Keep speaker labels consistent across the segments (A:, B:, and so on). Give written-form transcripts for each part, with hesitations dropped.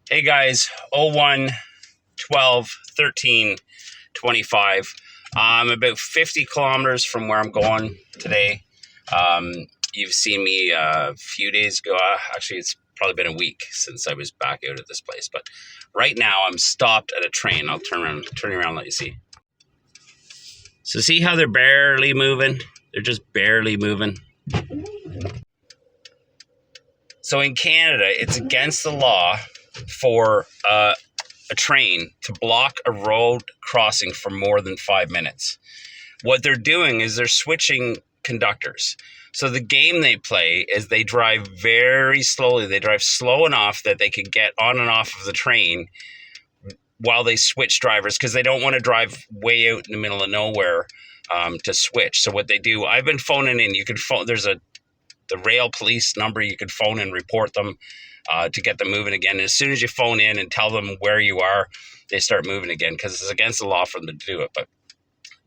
A: Hey guys, 01, 12, 13, 25. I'm about 50 kilometers from where I'm going today. You've seen me a few days ago. Actually, it's probably been a week since I was back out at this place. But right now, I'm stopped at a train. I'll turn around and let you see. So see how they're barely moving? They're just barely moving. So in Canada, it's against the law for a train to block a road crossing for more than 5 minutes. What they're doing is they're switching conductors. So the game they play is they drive very slowly. They drive slow enough that they can get on and off of the train while they switch drivers, because they don't want to drive way out in the middle of nowhere to switch. So what they do, I've been phoning in. You can phone. There's the rail police number. You can phone and report them to get them moving again. And as soon as you phone in and tell them where you are, they start moving again, because it's against the law for them to do it. But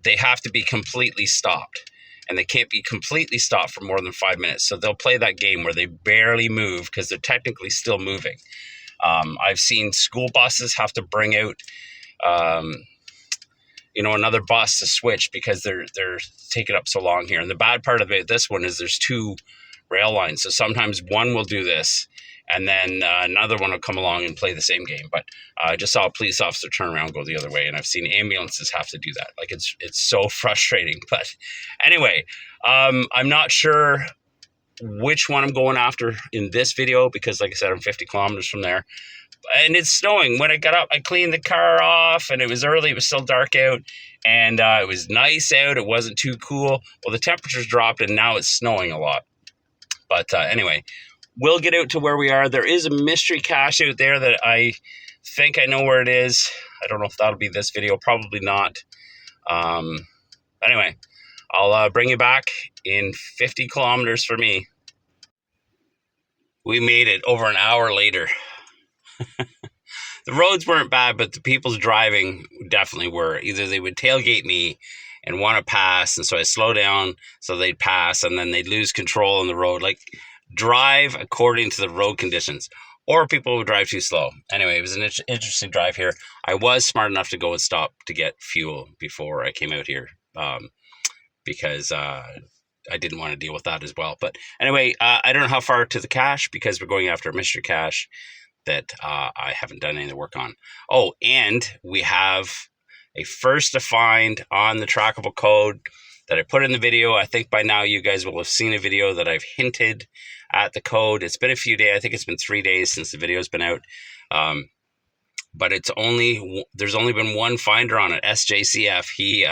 A: they have to be completely stopped, and they can't be completely stopped for more than 5 minutes. So they'll play that game where they barely move because they're technically still moving. I've seen school buses have to bring out, another bus to switch because they're taking up so long here. And the bad part about this one is there's two rail lines. So sometimes one will do this, and then another one will come along and play the same game. But I just saw a police officer turn around and go the other way, and I've seen ambulances have to do that. Like, it's so frustrating. But anyway, I'm not sure which one I'm going after in this video, because like I said, I'm 50 kilometers from there. And it's snowing. When I got up, I cleaned the car off, and it was early. It was still dark out, and it was nice out. It wasn't too cool. Well, the temperatures dropped, and now it's snowing a lot. But anyway, we'll get out to where we are. There is a mystery cache out there that I think I know where it is. I don't know if that'll be this video. Probably not. Anyway, I'll bring you back in 50 kilometers for me. We made it over an hour later. The roads weren't bad, but the people's driving definitely were. Either they would tailgate me and want to pass, and so I slow down so they'd pass, and then they'd lose control on the road. Like, drive according to the road conditions, or people would drive too slow. Anyway, it was an interesting drive here. I was smart enough to go and stop to get fuel before I came out here, because I didn't want to deal with that as well. But anyway, I don't know how far to the cache, because we're going after a mystery cache that I haven't done any of the work on. Oh, and we have a first to find on the trackable code that I put in the video. I think by now you guys will have seen a video that I've hinted at the code. It's been a few days. I think it's been 3 days since the video's been out. But there's only been one finder on it, SJCF. He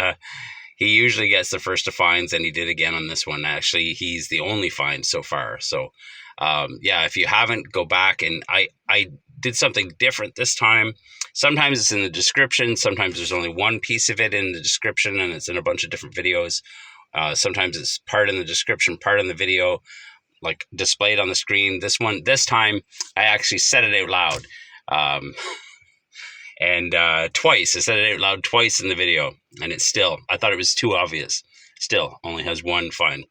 A: usually gets the first to finds, and he did again on this one. Actually, he's the only find so far. So if you haven't, go back. And I did something different this time. Sometimes it's in the description. Sometimes there's only one piece of it in the description, and it's in a bunch of different videos. Sometimes it's part in the description, part in the video, like displayed on the screen. This time, I actually said it out loud. And twice. I said it out loud twice in the video, and I thought it was too obvious. Still only has one find.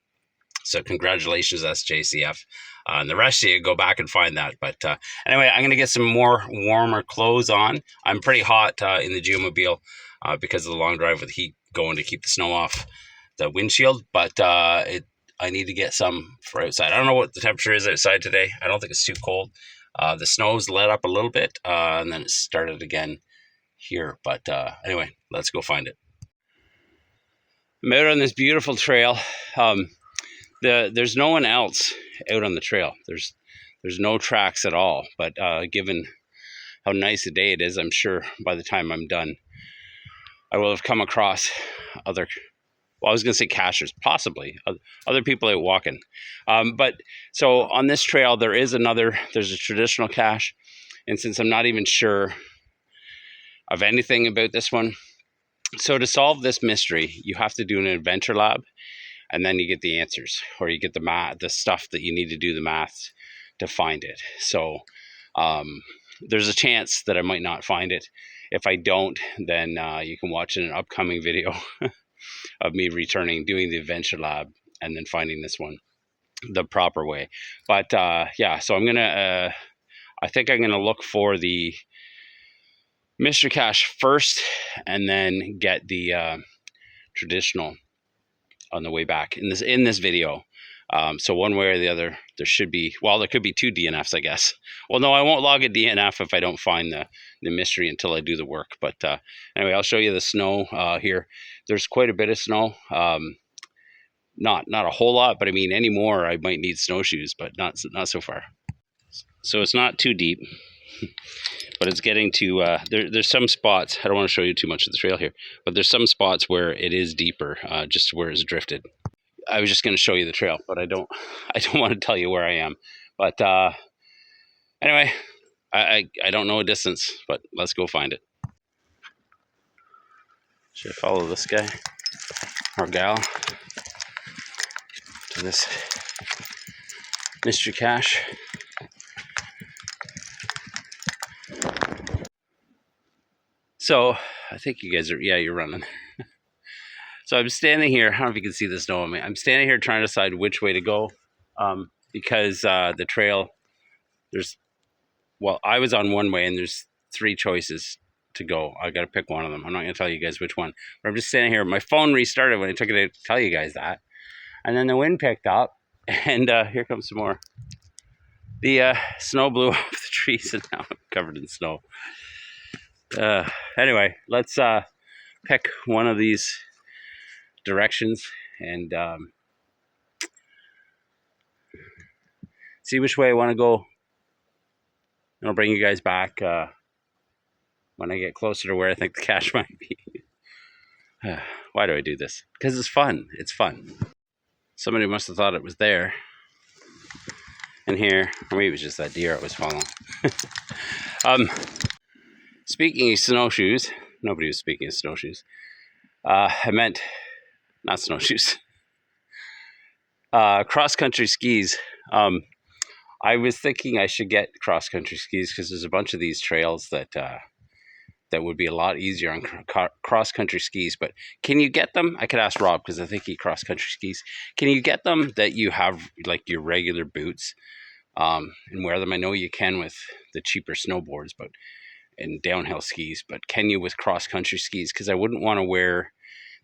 A: So congratulations, SJCF. And the rest of you, go back and find that. But anyway, I'm going to get some more warmer clothes on. I'm pretty hot in the Geomobile because of the long drive with heat going to keep the snow off the windshield. But I need to get some for outside. I don't know what the temperature is outside today. I don't think it's too cold. The snow's let up a little bit, and then it started again here. But anyway, let's go find it. I'm out on this beautiful trail. There's no one else out on the trail. There's no tracks at all. But given how nice a day it is, I'm sure by the time I'm done, I will have come across other. Well, I was going to say cachers, possibly other people out walking. But so on this trail, there's a traditional cache. And since I'm not even sure of anything about this one, so to solve this mystery, you have to do an adventure lab, and then you get the answers, or you get the stuff that you need to do the math to find it. So there's a chance that I might not find it. If I don't, then you can watch an upcoming video of me doing the adventure lab, and then finding this one the proper way. But so I'm gonna I think I'm going to look for the mystery cache first and then get the traditional on the way back in this video. So one way or the other, there should be, well, there could be 2 DNFs, I guess. Well, no, I won't log a DNF if I don't find the mystery until I do the work. But anyway, I'll show you the snow here. There's quite a bit of snow. Not a whole lot, but I mean, any more, I might need snowshoes, but not so far. So it's not too deep, but it's getting to, there's some spots, I don't want to show you too much of the trail here, but there's some spots where it is deeper, just where it's drifted. I was just going to show you the trail, but I don't want to tell you where I am. But anyway, I don't know a distance, but let's go find it. Should I follow this guy or gal to this mystery cache? So I think you guys are, yeah, you're running. So I'm standing here. I don't know if you can see the snow on me. I'm standing here trying to decide which way to go, because the trail, well, I was on one way and there's 3 choices to go. I got to pick one of them. I'm not going to tell you guys which one. But I'm just standing here. My phone restarted when I took it to tell you guys that. And then the wind picked up, and here comes some more. The snow blew off the trees, and now I'm covered in snow. Anyway, let's pick one of these directions and see which way I want to go. And I'll bring you guys back when I get closer to where I think the cache might be. Why do I do this? Because it's fun. It's fun. Somebody must have thought it was there. And here, or maybe it was just that deer I was following. Speaking of snowshoes, nobody was speaking of snowshoes. I meant, not snowshoes. Cross-country skis. I was thinking I should get cross-country skis because there's a bunch of these trails that would be a lot easier on cross-country skis. But can you get them? I could ask Rob because I think he cross-country skis. Can you get them that you have like your regular boots and wear them? I know you can with the cheaper snowboards, but and downhill skis. But can you with cross-country skis? Because I wouldn't want to wear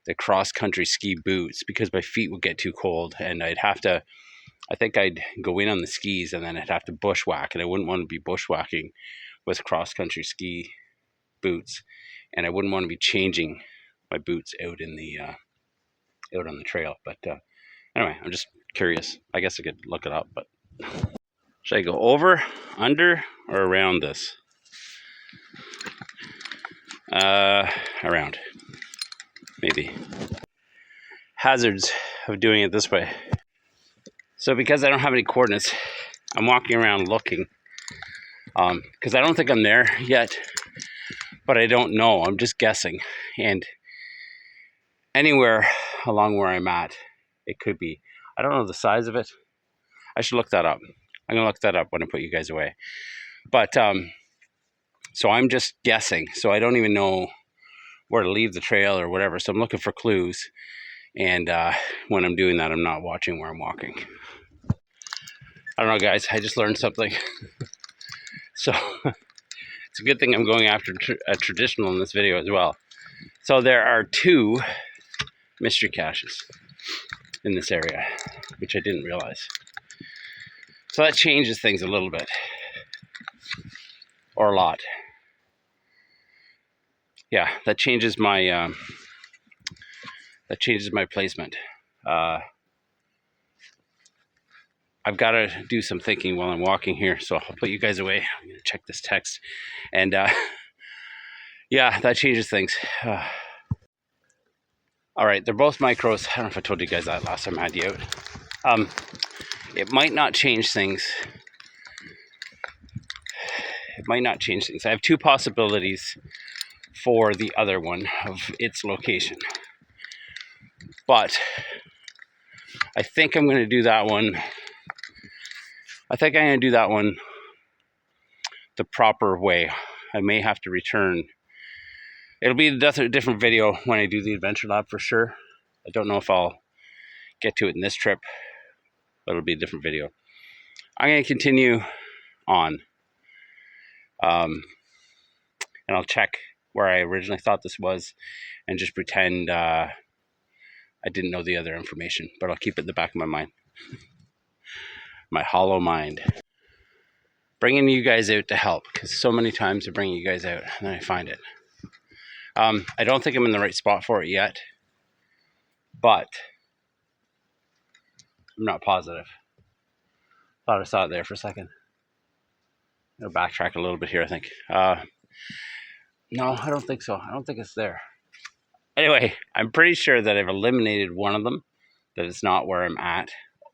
A: the cross-country ski boots because my feet would get too cold and I think I'd go in on the skis and then I'd have to bushwhack, and I wouldn't want to be bushwhacking with cross-country ski boots, and I wouldn't want to be changing my boots out in the out on the trail. But anyway, I'm just curious. I guess I could look it up, but should I go over, under, or around this? Around, maybe. Hazards of doing it this way. So because I don't have any coordinates, I'm walking around looking, because I don't think I'm there yet, but I don't know. I'm just guessing. And anywhere along where I'm at, it could be. I don't know the size of it. I should look that up. I'm going to look that up when I put you guys away. But so I'm just guessing. So I don't even know where to leave the trail or whatever. So I'm looking for clues. And when I'm doing that, I'm not watching where I'm walking. I don't know, guys. I just learned something. So it's a good thing I'm going after a traditional in this video as well. So there are 2 mystery caches in this area, which I didn't realize. So that changes things a little bit, or a lot. Yeah, that changes my placement. I've got to do some thinking while I'm walking here, so I'll put you guys away. I'm going to check this text. And yeah, that changes things. All right, they're both micros. I don't know if I told you guys that last time I had you out. It might not change things. It might not change things. I have 2 possibilities for the other one of its location. But I think I'm going to do that one. I think I'm going to do that one the proper way. I may have to return. It'll be a different video when I do the adventure lab for sure. I don't know if I'll get to it in this trip, but it'll be a different video. I'm going to continue on. And I'll check where I originally thought this was and just pretend I didn't know the other information, but I'll keep it in the back of my mind. My hollow mind. Bringing you guys out to help, because so many times I bring you guys out and then I find it. I don't think I'm in the right spot for it yet, but I'm not positive. Thought I saw it there for a second. I'll backtrack a little bit here, I think. No, I don't think so. I don't think it's there. Anyway, I'm pretty sure that I've eliminated one of them, that it's not where I'm at,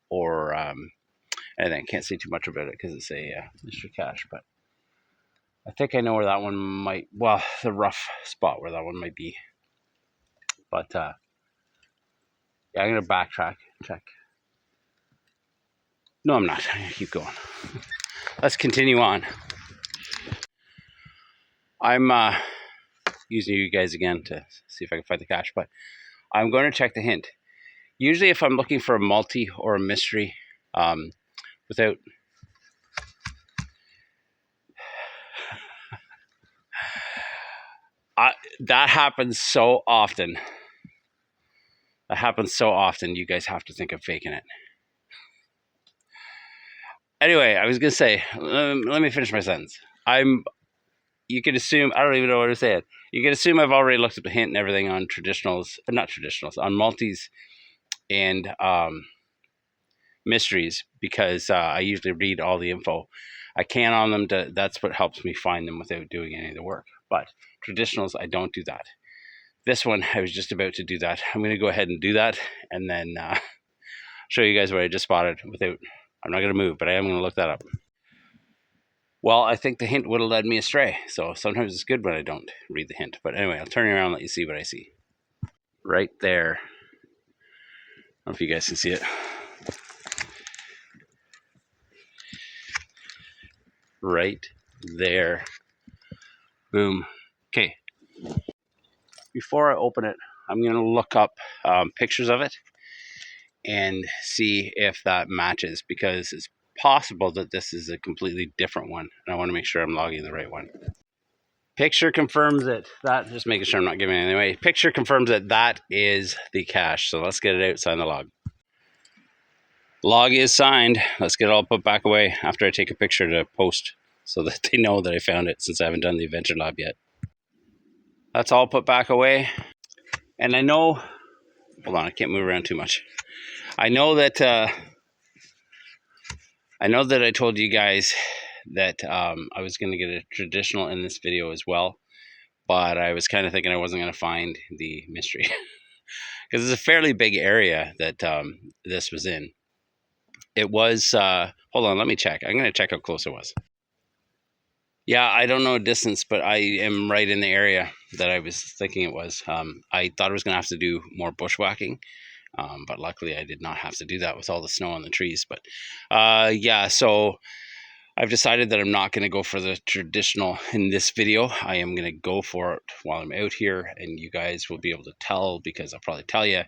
A: or anything. I can't say too much about it because it's a mystery cache, but I think I know where that one might, well, the rough spot where that one might be. But yeah, I'm going to backtrack, check. No, I'm not. I'm going to keep going. Let's continue on. I'm using you guys again to see if I can find the cache, but I'm going to check the hint. Usually if I'm looking for a multi or a mystery, without that happens so often. That happens so often, you guys have to think I'm faking it. Anyway, I was going to say, let me finish my sentence. You could assume, I don't even know what to say. You could assume I've already looked at the hint and everything on traditionals, not traditionals, on multis and mysteries, because I usually read all the info I can on them. That's what helps me find them without doing any of the work. But traditionals, I don't do that. This one, I was just about to do that. I'm going to go ahead and do that and then show you guys what I just spotted without, I'm not going to move, but I am going to look that up. Well, I think the hint would have led me astray. So sometimes it's good when I don't read the hint. But anyway, I'll turn around and let you see what I see. Right there. I don't know if you guys can see it. Right there. Boom. Okay. Before I open it, I'm going to look up pictures of it and see if that matches, because it's possible that this is a completely different one, and I want to make sure I'm logging the right one. Picture confirms it. That, just making sure I'm not giving it away. Picture confirms that that is the cache. So let's get it out, sign the log. Log is signed. Let's get it all put back away after I take a picture to post so that they know that I found it, since I haven't done the adventure lab yet. That's all put back away. And I know, hold on, I can't move around too much. I know that I told you guys that I was going to get a traditional in this video as well, but I was kind of thinking I wasn't going to find the mystery because it's a fairly big area that this was in. It was, hold on, let me check. I'm going to check how close it was. Yeah, I don't know distance, but I am right in the area that I was thinking it was. I thought I was going to have to do more bushwhacking, but luckily I did not have to do that with all the snow on the trees. But yeah, so I've decided that I'm not going to go for the traditional in this video. I am going to go for it while I'm out here, and you guys will be able to tell, because I'll probably tell you.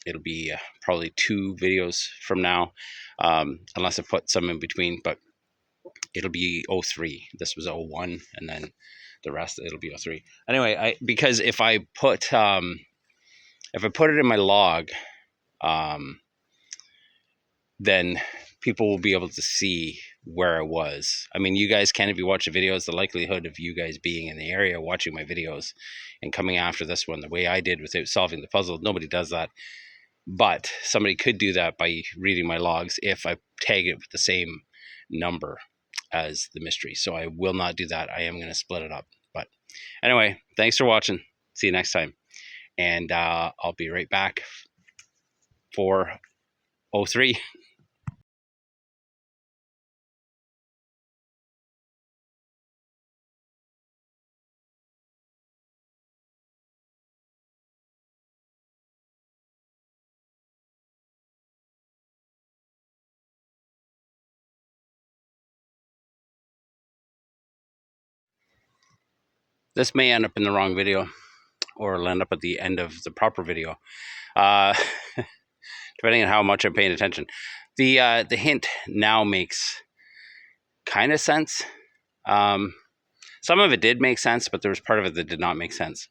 A: It'll be probably 2 videos from now, unless I put some in between, but it'll be 03. This was 01, and then the rest it'll be 03. Anyway, because if I put it in my log, then people will be able to see where I was. I mean, you guys can, if you watch the videos, the likelihood of you guys being in the area watching my videos and coming after this one the way I did without solving the puzzle, nobody does that. But somebody could do that by reading my logs if I tag it with the same number as the mystery. So I will not do that. I am going to split it up. But anyway, thanks for watching. See you next time. And I'll be right back for 03. This may end up in the wrong video, or it'll end up at the end of the proper video, depending on how much I'm paying attention. The hint now makes kind of sense. Some of it did make sense, but there was part of it that did not make sense.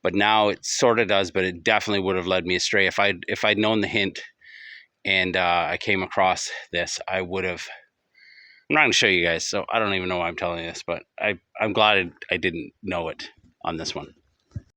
A: But now it sort of does, but it definitely would have led me astray. If I'd known the hint and I came across this, I would have. I'm not going to show you guys, so I don't even know why I'm telling you this, but I'm glad I didn't know it on this one.